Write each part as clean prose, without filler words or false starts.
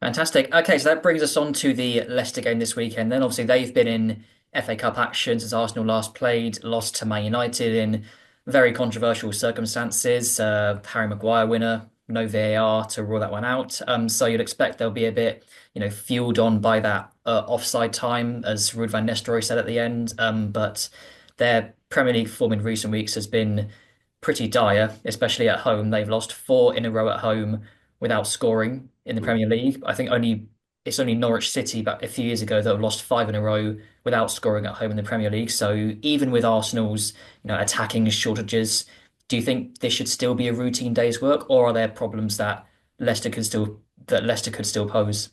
Fantastic. Okay, so that brings us on to the Leicester game this weekend. Then obviously they've been in FA Cup action since Arsenal last played, lost to Man United in very controversial circumstances. Harry Maguire winner, no VAR to rule that one out. So you'd expect they'll be a bit, fueled on by that offside time, as Ruud van Nistelrooy said at the end. But their Premier League form in recent weeks has been pretty dire, especially at home. They've lost four in a row at home without scoring in the Mm. Premier League. I think it's only Norwich City about a few years ago that have lost five in a row without scoring at home in the Premier League. So even with Arsenal's, attacking shortages, do you think this should still be a routine day's work, or are there problems that Leicester could still pose?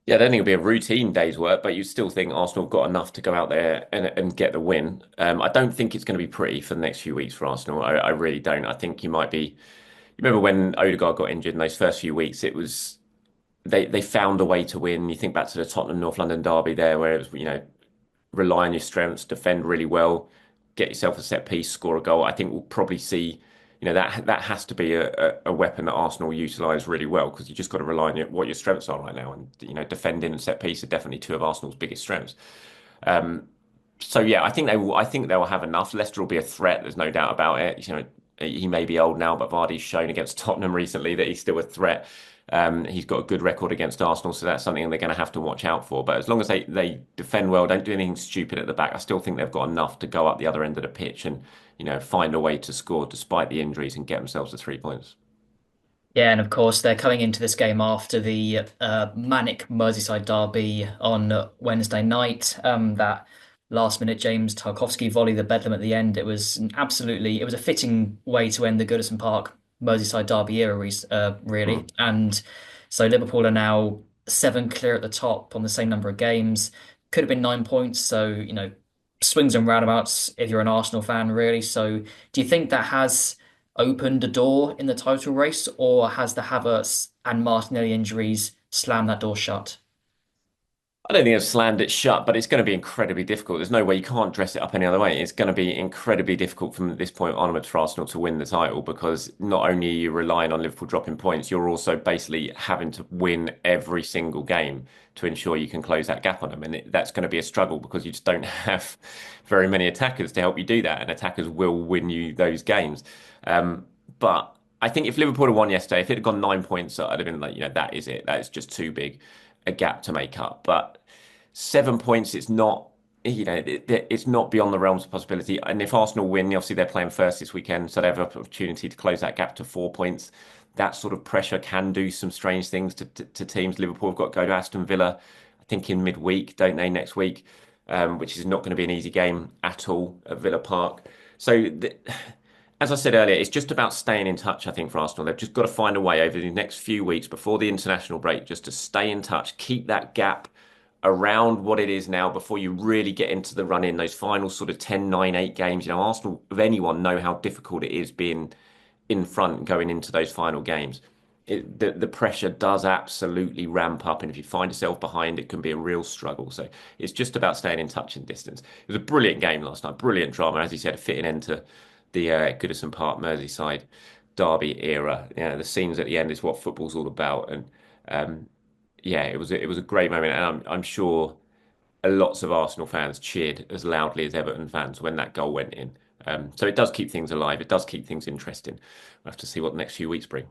Yeah, I don't think it'll be a routine day's work, but you still think Arsenal have got enough to go out there and get the win. I don't think it's going to be pretty for the next few weeks for Arsenal. I really don't. I think you might be. You remember when Odegaard got injured in those first few weeks? It was they found a way to win. You think back to the Tottenham North London derby there, where it was rely on your strengths, defend really well, get yourself a set piece, score a goal. I think we'll probably see, that has to be a weapon that Arsenal utilise really well because you just got to rely on what your strengths are right now. And defending and set piece are definitely two of Arsenal's biggest strengths. Um, so yeah, I think they will. I think they will have enough. Leicester will be a threat. There's no doubt about it. He may be old now, but Vardy's shown against Tottenham recently that he's still a threat. He's got a good record against Arsenal, so that's something they're going to have to watch out for. But as long as they defend well, don't do anything stupid at the back, I still think they've got enough to go up the other end of the pitch and find a way to score despite the injuries and get themselves to 3 points. Yeah, and of course they're coming into this game after the manic Merseyside derby on Wednesday night. That last minute James Tarkowski volley, the bedlam at the end. It was a fitting way to end the Goodison Park Merseyside derby era, really. Mm. And so Liverpool are now seven clear at the top on the same number of games. Could have been 9 points. So swings and roundabouts if you're an Arsenal fan, really. So do you think that has opened a door in the title race, or has the Havertz and Martinelli injuries slammed that door shut? I don't think they've slammed it shut, but it's going to be incredibly difficult. There's no way you can't dress it up any other way. It's going to be incredibly difficult from this point onwards for Arsenal to win the title because not only are you relying on Liverpool dropping points, you're also basically having to win every single game to ensure you can close that gap on them. And that's going to be a struggle because you just don't have very many attackers to help you do that. And attackers will win you those games. But I think if Liverpool had won yesterday, if it had gone 9 points, I'd have been like, that is it. That is just too big a gap to make up. But 7 points, it's not, it's not beyond the realms of possibility. And if Arsenal win, obviously they're playing first this weekend, so they have an opportunity to close that gap to 4 points. That sort of pressure can do some strange things to teams. Liverpool have got to go to Aston Villa, I think in midweek, don't they, next week, which is not going to be an easy game at all at Villa Park. So as I said earlier, it's just about staying in touch, I think, for Arsenal. They've just got to find a way over the next few weeks before the international break just to stay in touch, keep that gap around what it is now before you really get into the run in those final sort of 10, 9, 8 games. Arsenal, of anyone, know how difficult it is being in front going into those final games. The pressure does absolutely ramp up, and if you find yourself behind, it can be a real struggle. So it's just about staying in touch and distance. It was a brilliant game last night, brilliant drama, as you said, a fitting end to the Goodison Park Merseyside derby era. The scenes at the end is what football's all about, and yeah, it was a great moment, and I'm sure lots of Arsenal fans cheered as loudly as Everton fans when that goal went in. So it does keep things alive. It does keep things interesting. We'll have to see what the next few weeks bring.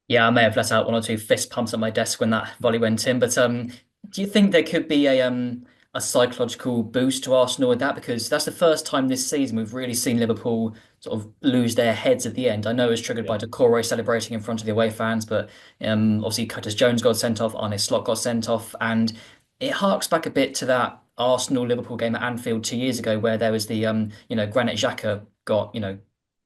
Yeah, I may have let out one or two fist pumps at my desk when that volley went in, but do you think there could be a psychological boost to Arsenal with that? Because that's the first time this season we've really seen Liverpool sort of lose their heads at the end. I know it was triggered by Yeah. Decore celebrating in front of the away fans, but obviously Curtis Jones got sent off, Arne Slot got sent off, and it harks back a bit to that Arsenal Liverpool game at Anfield 2 years ago, where there was the Granit Xhaka got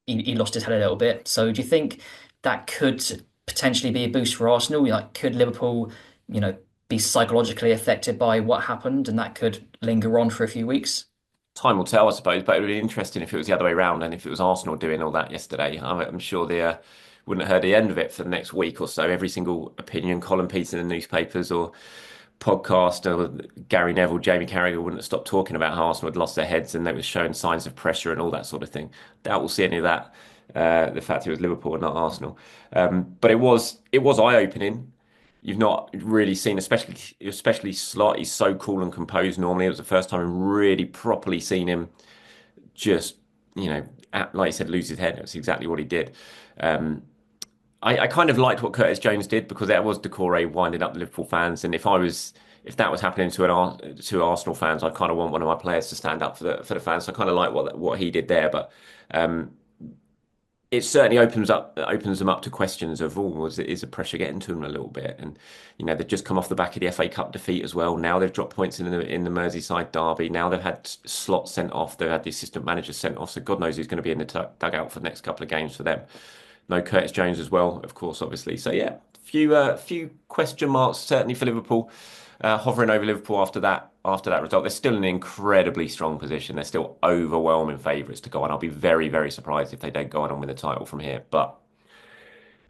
he lost his head a little bit. So do you think that could potentially be a boost for Arsenal? Like, could Liverpool, you know, be psychologically affected by what happened, and that could linger on for a few weeks? Time will tell, I suppose, but it would be interesting if it was the other way around and if it was Arsenal doing all that yesterday. I'm sure they wouldn't have heard the end of it for the next week or so. Every single opinion column piece in the newspapers or podcast, or Gary Neville, Jamie Carragher wouldn't have stopped talking about how Arsenal had lost their heads and they were showing signs of pressure and all that sort of thing. Doubt we'll see any of that. The fact it was Liverpool and not Arsenal, but it was eye-opening. you've not really seen, especially Slot. He's so cool and composed. Normally, it was the first time I've really properly seen him just, like you said, lose his head. That's exactly what he did. Um, I kind of liked what Curtis Jones did because that was Decore winding up the Liverpool fans, and if that was happening to Arsenal fans, I kind of want one of my players to stand up for the fans. So I kind of like what he did there, but um, it certainly opens them up to questions of, oh, is the pressure getting to them a little bit? And they've just come off the back of the FA Cup defeat as well. Now they've dropped points in the Merseyside derby. Now they've had slots sent off. They've had the assistant manager sent off. So God knows who's going to be in the dugout for the next couple of games for them. No Curtis Jones as well, of course, obviously. So yeah, few question marks certainly for Liverpool, hovering over Liverpool after that result. They're still in an incredibly strong position. They're still overwhelming favourites to go on. I'll be very very surprised if they don't go on and win the title from here. But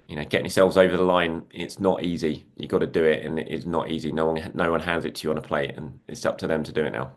getting yourselves over the line, it's not easy. You got to do it, and it's not easy. No one hands it to you on a plate, and it's up to them to do it now.